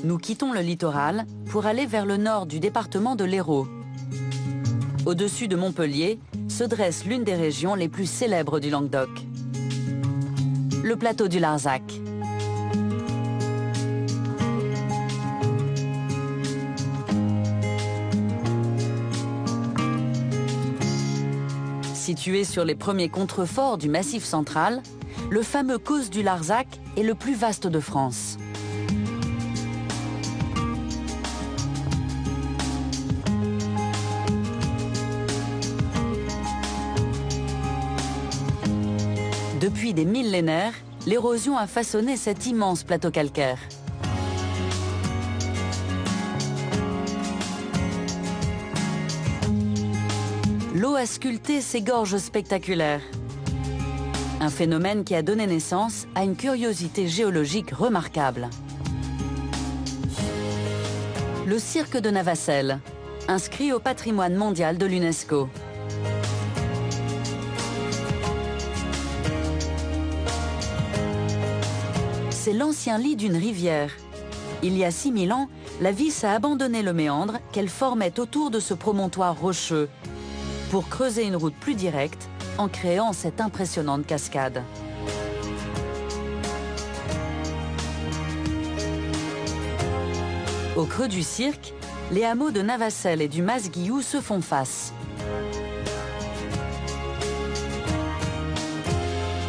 Nous quittons le littoral pour aller vers le nord du département de l'Hérault. Au-dessus de Montpellier se dresse l'une des régions les plus célèbres du Languedoc, le plateau du Larzac. Situé sur les premiers contreforts du Massif central, le fameux Causse du Larzac est le plus vaste de France. Depuis des millénaires, l'érosion a façonné cet immense plateau calcaire. L'eau a sculpté ces gorges spectaculaires. Un phénomène qui a donné naissance à une curiosité géologique remarquable. Le cirque de Navacelles, inscrit au patrimoine mondial de l'UNESCO. C'est l'ancien lit d'une rivière. Il y a 6000 ans, la Vis a abandonné le méandre qu'elle formait autour de ce promontoire rocheux pour creuser une route plus directe en créant cette impressionnante cascade. Au creux du cirque, les hameaux de Navacelles et du Mas-Guillou se font face.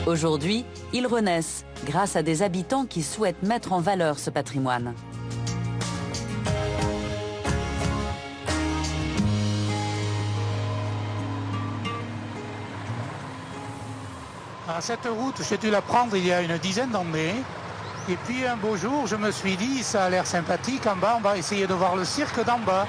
Aujourd'hui, ils renaissent grâce à des habitants qui souhaitent mettre en valeur ce patrimoine. Cette route, j'ai dû la prendre il y a une dizaine d'années. Et puis un beau jour, je me suis dit, ça a l'air sympathique en bas, on va essayer de voir le cirque d'en bas.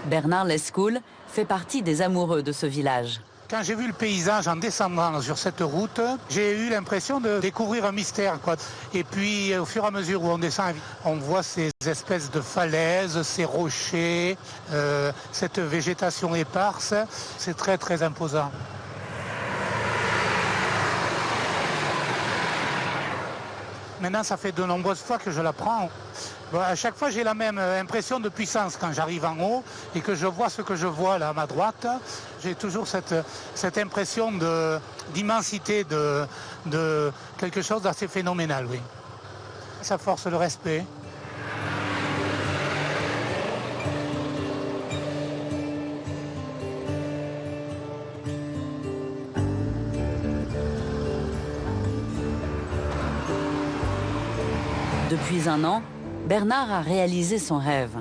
Bernard Lescoul fait partie des amoureux de ce village. Quand j'ai vu le paysage en descendant sur cette route, j'ai eu l'impression de découvrir un mystère, quoi. Et puis, au fur et à mesure où on descend, on voit ces espèces de falaises, ces rochers, cette végétation éparse. C'est très, très imposant. Maintenant, ça fait de nombreuses fois que je la prends. Bon, à chaque fois, j'ai la même impression de puissance quand j'arrive en haut et que je vois ce que je vois là à ma droite. J'ai toujours cette impression d'immensité, de quelque chose d'assez phénoménal, oui. Ça force le respect. Depuis un an, Bernard a réalisé son rêve,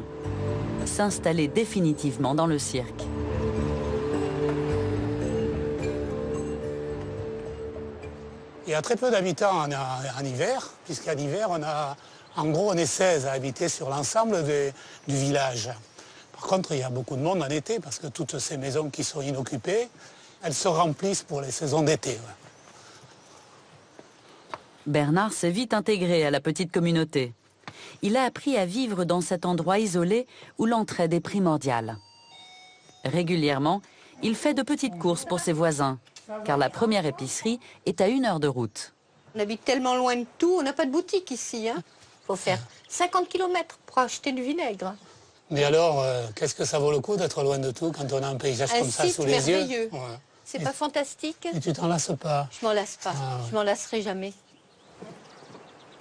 s'installer définitivement dans le cirque. Il y a très peu d'habitants en hiver, puisqu'en hiver, on est 16 à habiter sur l'ensemble du village. Par contre, il y a beaucoup de monde en été, parce que toutes ces maisons qui sont inoccupées, elles se remplissent pour les saisons d'été. Ouais. Bernard s'est vite intégré à la petite communauté. Il a appris à vivre dans cet endroit isolé où l'entraide est primordiale. Régulièrement, il fait de petites courses pour ses voisins, car la première épicerie est à 1 heure de route. On habite tellement loin de tout, on n'a pas de boutique ici. Faut faire 50 km pour acheter du vinaigre. Mais alors, qu'est-ce que ça vaut le coup d'être loin de tout quand on a un paysage comme ça sous les yeux? Merveilleux. Ouais. C'est pas fantastique? Et tu t'en lasses pas? Je m'en lasse pas, je m'en lasserai jamais.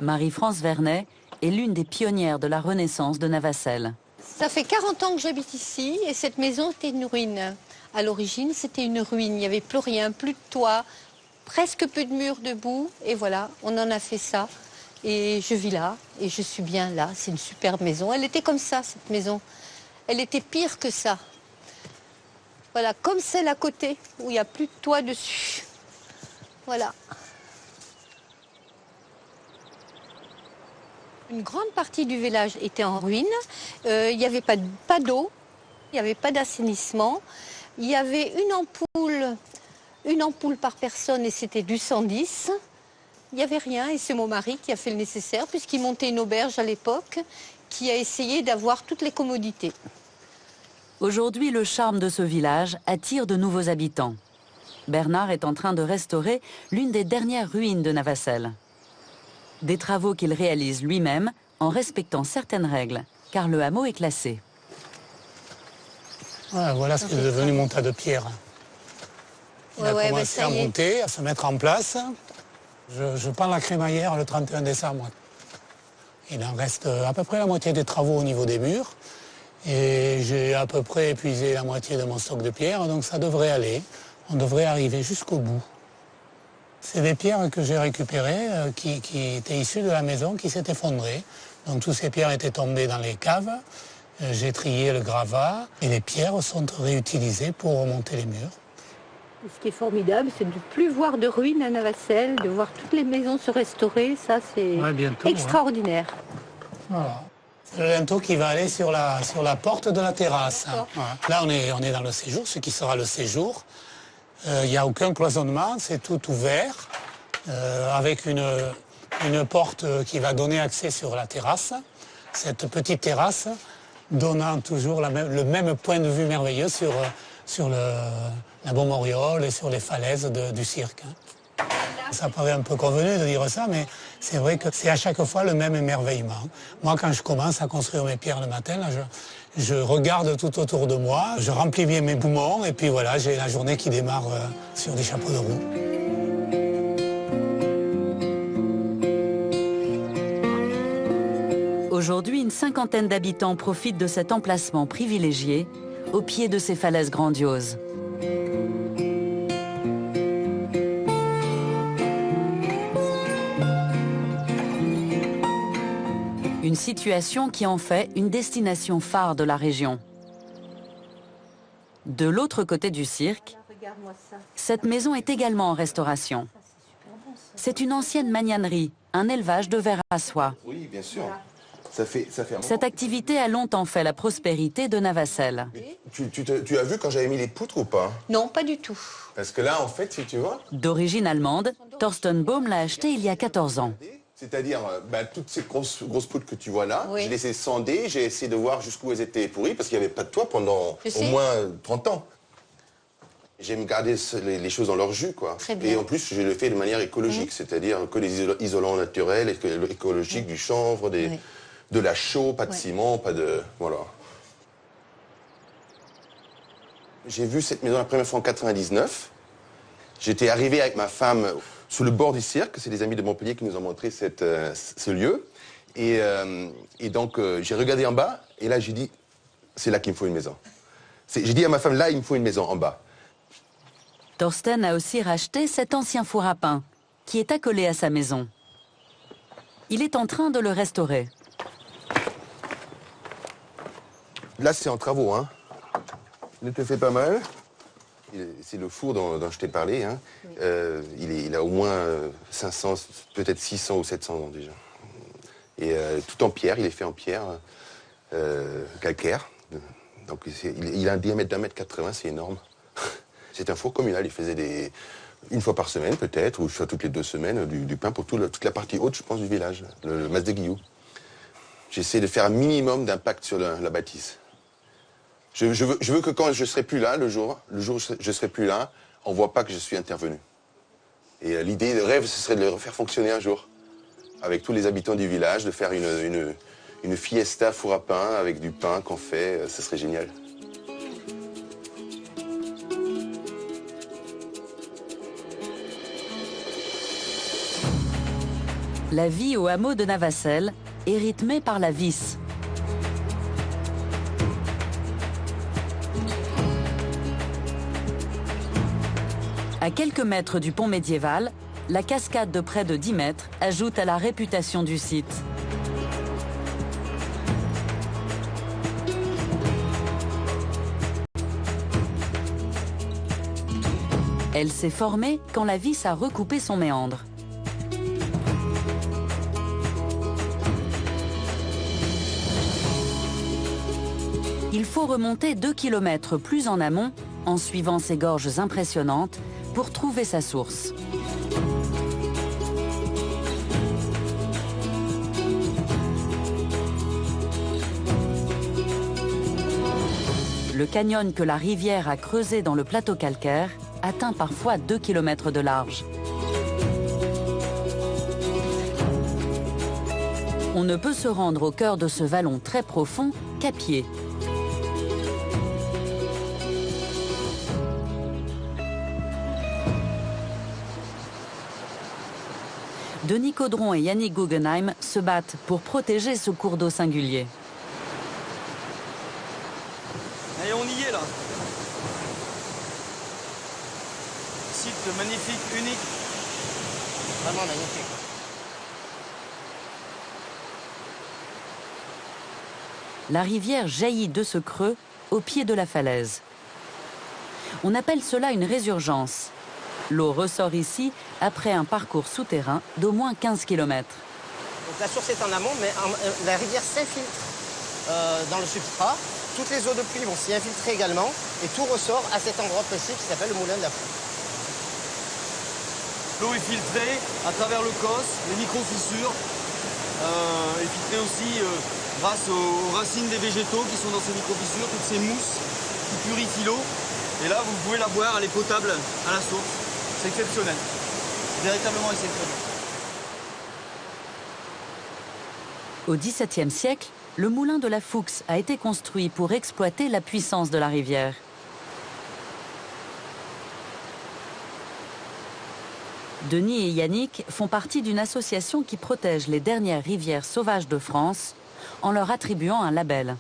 Marie-France Vernet est l'une des pionnières de la Renaissance de Navacelles. Ça fait 40 ans que j'habite ici et cette maison était une ruine. À l'origine, c'était une ruine. Il n'y avait plus rien, plus de toit, presque plus de murs debout. Et voilà, on en a fait ça. Et je vis là et je suis bien là. C'est une superbe maison. Elle était comme ça, cette maison. Elle était pire que ça. Voilà, comme celle à côté, où il n'y a plus de toit dessus. Voilà. Une grande partie du village était en ruine. Il n'y avait pas d'eau, il n'y avait pas d'assainissement. Il y avait une ampoule par personne et c'était du 110. Il n'y avait rien et c'est mon mari qui a fait le nécessaire puisqu'il montait une auberge à l'époque qui a essayé d'avoir toutes les commodités. Aujourd'hui, le charme de ce village attire de nouveaux habitants. Bernard est en train de restaurer l'une des dernières ruines de Navacelles. Des travaux qu'il réalise lui-même en respectant certaines règles, car le hameau est classé. Voilà ce qui est devenu mon tas de pierres. Il a commencé à monter, à se mettre en place. Je pends la crémaillère le 31 décembre. Il en reste à peu près la moitié des travaux au niveau des murs. Et j'ai à peu près épuisé la moitié de mon stock de pierres, donc ça devrait aller. On devrait arriver jusqu'au bout. C'est des pierres que j'ai récupérées, qui étaient issues de la maison, qui s'est effondrée. Donc toutes ces pierres étaient tombées dans les caves. J'ai trié le gravat et les pierres sont réutilisées pour remonter les murs. Ce qui est formidable, c'est de ne plus voir de ruines à Navacelles, de voir toutes les maisons se restaurer. Ça, c'est extraordinaire. Voilà. C'est le linteau qui va aller sur la porte de la terrasse. Là, on est dans le séjour, ce qui sera le séjour. Il n'y a aucun cloisonnement, c'est tout ouvert, avec une porte qui va donner accès sur la terrasse. Cette petite terrasse donnant toujours le même point de vue merveilleux sur la Beaumoriole et sur les falaises du cirque. Ça paraît un peu convenu de dire ça, mais c'est vrai que c'est à chaque fois le même émerveillement. Moi, quand je commence à construire mes pierres le matin, là, je regarde tout autour de moi, je remplis bien mes poumons, et puis voilà, j'ai la journée qui démarre sur des chapeaux de roue. Aujourd'hui, une cinquantaine d'habitants profitent de cet emplacement privilégié au pied de ces falaises grandioses. Une situation qui en fait une destination phare de la région. De l'autre côté du cirque, cette maison est également en restauration. C'est une ancienne magnanerie, un élevage de vers à soie. Oui, bien sûr. Ça fait Cette activité a longtemps fait la prospérité de Navacelles. Tu as vu quand j'avais mis les poutres ou pas? Non, pas du tout. Parce que là, en fait, si tu vois... D'origine allemande, Thorsten Baum l'a acheté il y a 14 ans. C'est-à-dire, toutes ces grosses poutres que tu vois là, j'ai laissé sonder, j'ai essayé de voir jusqu'où elles étaient pourries, parce qu'il n'y avait pas de toit pendant au moins 30 ans. J'aime garder les choses dans leur jus, quoi. Et en plus, je le fais de manière écologique, c'est-à-dire que les isolants naturels, écologiques, du chanvre, de la chaux, pas de ciment, pas de... Voilà. J'ai vu cette maison la première fois en 99. J'étais arrivé avec ma femme sur le bord du cirque. C'est des amis de Montpellier qui nous ont montré ce lieu. Et donc, j'ai regardé en bas, et là, j'ai dit, c'est là qu'il me faut une maison. J'ai dit à ma femme, là, il me faut une maison en bas. Thorsten a aussi racheté cet ancien four à pain, qui est accolé à sa maison. Il est en train de le restaurer. Là, c'est en travaux, hein. Il te fait pas mal. C'est le four dont je t'ai parlé, hein. Il a au moins 500, peut-être 600 ou 700 ans déjà. Et tout en pierre, il est fait en pierre calcaire. Donc il a un diamètre d'1,80 m, c'est énorme. C'est un four communal, il faisait une fois par semaine peut-être, ou soit toutes les 2 semaines, du pain pour toute la partie haute, je pense, du village, le Mas de Guillou. J'essaie de faire un minimum d'impact sur la bâtisse. Je veux que quand je ne serai plus là, le jour où je ne serai plus là, on ne voit pas que je suis intervenu. Et l'idée, le rêve, ce serait de le faire fonctionner un jour. Avec tous les habitants du village, de faire une fiesta four à pain avec du pain qu'on fait, ce serait génial. La vie au hameau de Navacelles est rythmée par la vis. À quelques mètres du pont médiéval, la cascade de près de 10 mètres ajoute à la réputation du site. Elle s'est formée quand la vis a recoupé son méandre. Il faut remonter 2 km plus en amont, en suivant ces gorges impressionnantes, pour trouver sa source. Le canyon que la rivière a creusé dans le plateau calcaire atteint parfois 2 km de large. On ne peut se rendre au cœur de ce vallon très profond qu'à pied. Denis Caudron et Yannick Guggenheim se battent pour protéger ce cours d'eau singulier. Allez, on y est là. Site magnifique, unique. Vraiment magnifique. La rivière jaillit de ce creux au pied de la falaise. On appelle cela une résurgence. L'eau ressort ici après un parcours souterrain d'au moins 15 km. Donc la source est en amont, mais la rivière s'infiltre dans le substrat. Toutes les eaux de pluie vont s'y infiltrer également et tout ressort à cet endroit précis qui s'appelle le moulin de la Fou. L'eau est filtrée à travers le cos, les micro-fissures, et filtrée aussi grâce aux racines des végétaux qui sont dans ces micro-fissures, toutes ces mousses qui purifient l'eau. Et là, vous pouvez la boire, elle est potable à la source. C'est exceptionnel, véritablement exceptionnel. Au XVIIe siècle, le moulin de la Fouxe a été construit pour exploiter la puissance de la rivière. Denis et Yannick font partie d'une association qui protège les dernières rivières sauvages de France en leur attribuant un label.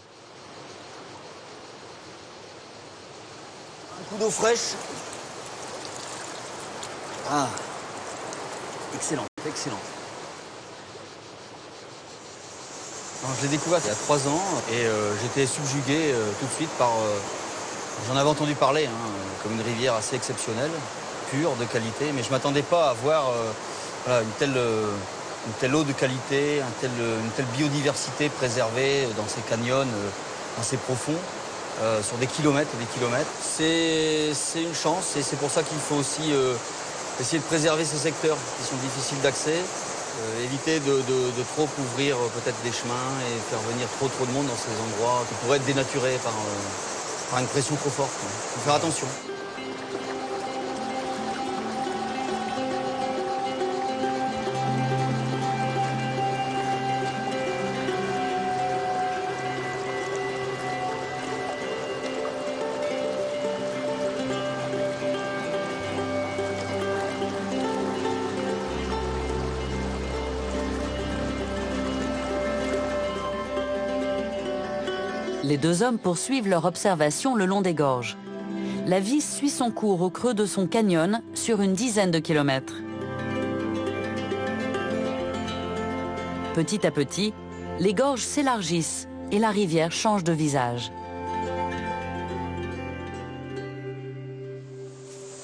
Un coup d'eau fraîche. Ah, excellent, excellent. Alors, je l'ai découvert il y a 3 ans et j'étais subjugué tout de suite par... J'en avais entendu parler, comme une rivière assez exceptionnelle, pure, de qualité, mais je ne m'attendais pas à voir voilà, une telle eau de qualité, une telle biodiversité préservée dans ces canyons assez profonds, sur des kilomètres et des kilomètres. C'est une chance et c'est pour ça qu'il faut aussi essayer de préserver ces secteurs qui sont difficiles d'accès, éviter de trop ouvrir peut-être des chemins et faire venir trop de monde dans ces endroits qui pourraient être dénaturés par une pression trop forte. Il faut faire attention. Les deux hommes poursuivent leur observation le long des gorges. La Vis suit son cours au creux de son canyon sur une dizaine de kilomètres. Petit à petit, les gorges s'élargissent et la rivière change de visage.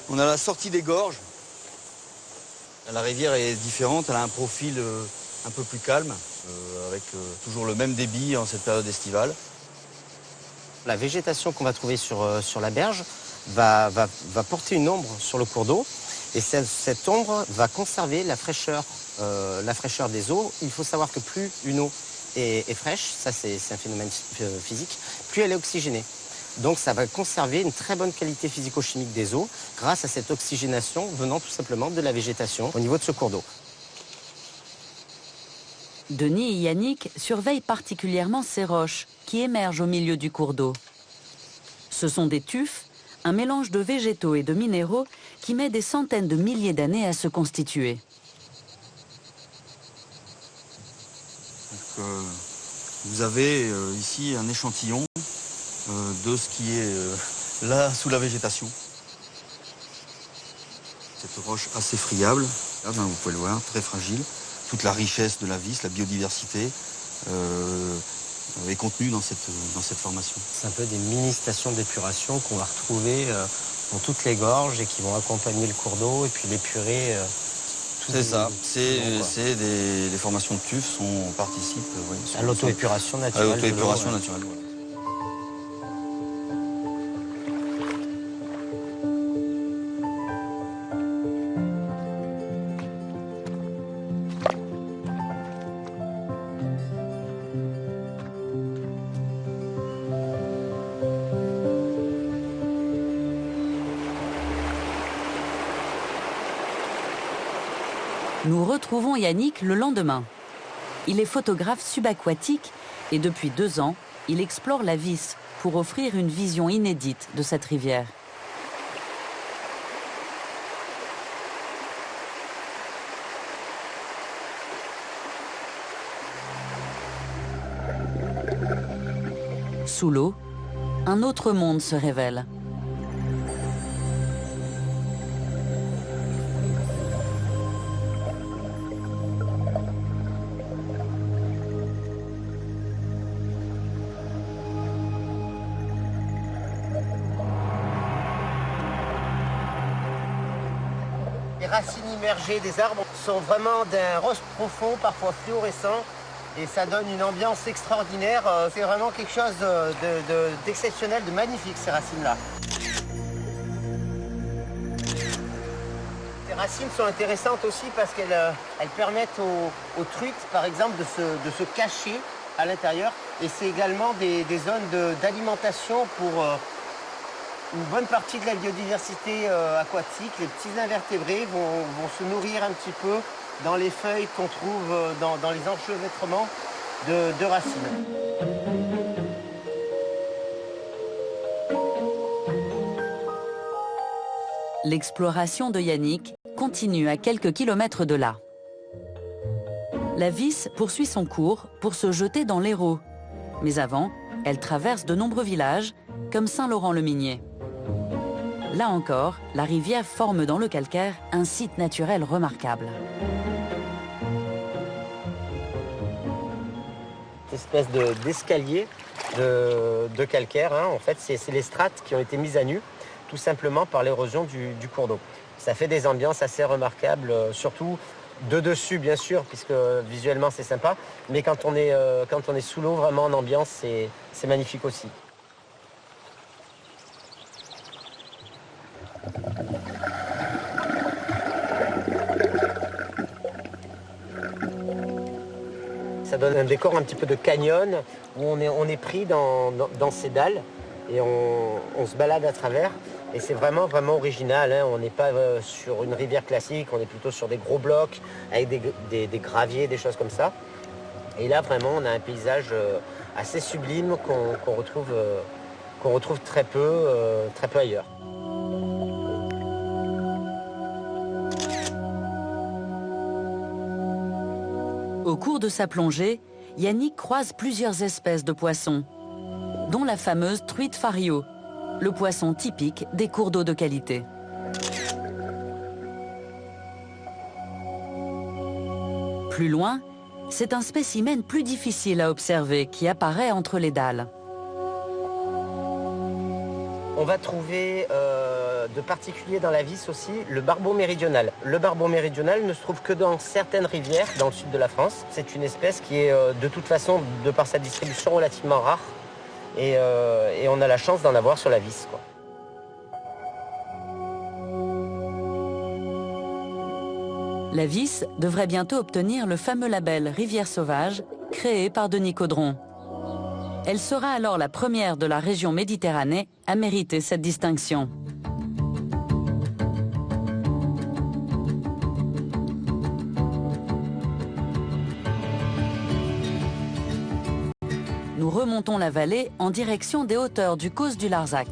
On a la sortie des gorges. La rivière est différente, elle a un profil un peu plus calme, avec toujours le même débit en cette période estivale. La végétation qu'on va trouver sur la berge va porter une ombre sur le cours d'eau et cette ombre va conserver la fraîcheur des eaux. Il faut savoir que plus une eau est fraîche, ça c'est un phénomène physique, plus elle est oxygénée. Donc ça va conserver une très bonne qualité physico-chimique des eaux grâce à cette oxygénation venant tout simplement de la végétation au niveau de ce cours d'eau. Denis et Yannick surveillent particulièrement ces roches qui émergent au milieu du cours d'eau. Ce sont des tufs, un mélange de végétaux et de minéraux qui met des centaines de milliers d'années à se constituer. Donc, vous avez ici un échantillon de ce qui est là sous la végétation. Cette roche assez friable, là, vous pouvez le voir, très fragile. Toute la richesse de la Vis, la biodiversité est contenue dans cette formation. C'est un peu des mini-stations d'épuration qu'on va retrouver dans toutes les gorges et qui vont accompagner le cours d'eau et puis l'épurer. C'est ça, les formations de tufs participent à l'auto-épuration naturelle. À l'auto-épuration naturelle, voilà. Nous retrouvons Yannick le lendemain. Il est photographe subaquatique et depuis 2 ans, il explore la Vis pour offrir une vision inédite de cette rivière. Sous l'eau, un autre monde se révèle. Les racines immergées des arbres sont vraiment d'un rose profond, parfois fluorescent, et ça donne une ambiance extraordinaire. C'est vraiment quelque chose d'exceptionnel, de magnifique, ces racines-là. Ces racines sont intéressantes aussi parce qu'elles permettent aux truites, par exemple, de se cacher à l'intérieur. Et c'est également des zones d'alimentation pour une bonne partie de la biodiversité aquatique. Les petits invertébrés vont se nourrir un petit peu dans les feuilles qu'on trouve dans les enchevêtrements de racines. L'exploration de Yannick continue à quelques kilomètres de là. La Vis poursuit son cours pour se jeter dans l'Hérault. Mais avant, elle traverse de nombreux villages, comme Saint-Laurent-le-Minier. Là encore, la rivière forme dans le calcaire un site naturel remarquable. Espèce d'escalier de calcaire, hein. En fait, c'est les strates qui ont été mises à nu, tout simplement par l'érosion du cours d'eau. Ça fait des ambiances assez remarquables, surtout de dessus, bien sûr, puisque visuellement c'est sympa, mais quand on est sous l'eau, vraiment en ambiance, c'est magnifique aussi. Ça donne un décor un petit peu de canyon où on est pris dans ces dalles et on se balade à travers. Et c'est vraiment original, hein. On n'est pas sur une rivière classique, on est plutôt sur des gros blocs avec des graviers, des choses comme ça. Et là, vraiment, on a un paysage assez sublime qu'on retrouve très peu ailleurs. Au cours de sa plongée, Yannick croise plusieurs espèces de poissons, dont la fameuse truite fario, le poisson typique des cours d'eau de qualité. Plus loin, c'est un spécimen plus difficile à observer qui apparaît entre les dalles. On va trouver de particulier dans la Vis aussi le barbeau méridional. Le barbeau méridional ne se trouve que dans certaines rivières dans le sud de la France. C'est une espèce qui est de toute façon, de par sa distribution, relativement rare. Et on a la chance d'en avoir sur la Vis, quoi. La Vis devrait bientôt obtenir le fameux label Rivière sauvage, créé par Denis Caudron. Elle sera alors la première de la région Méditerranée à mériter cette distinction. Nous remontons la vallée en direction des hauteurs du Causse du Larzac.